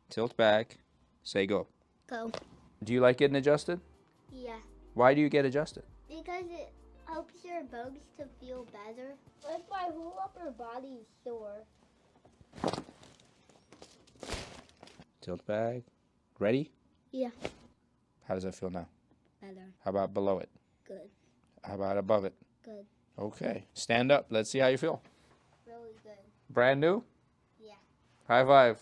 Tilt back. Say go. Go. Do you like getting adjusted? Yeah. Why do you get adjusted? Because it helps your bones to feel better. If my whole upper body is sore. Tilt back. Ready? Yeah. How does that feel now? Better. How about below it? Good. How about above it? Good. Okay. Stand up. Let's see how you feel. Really good. Brand new? Yeah. High five.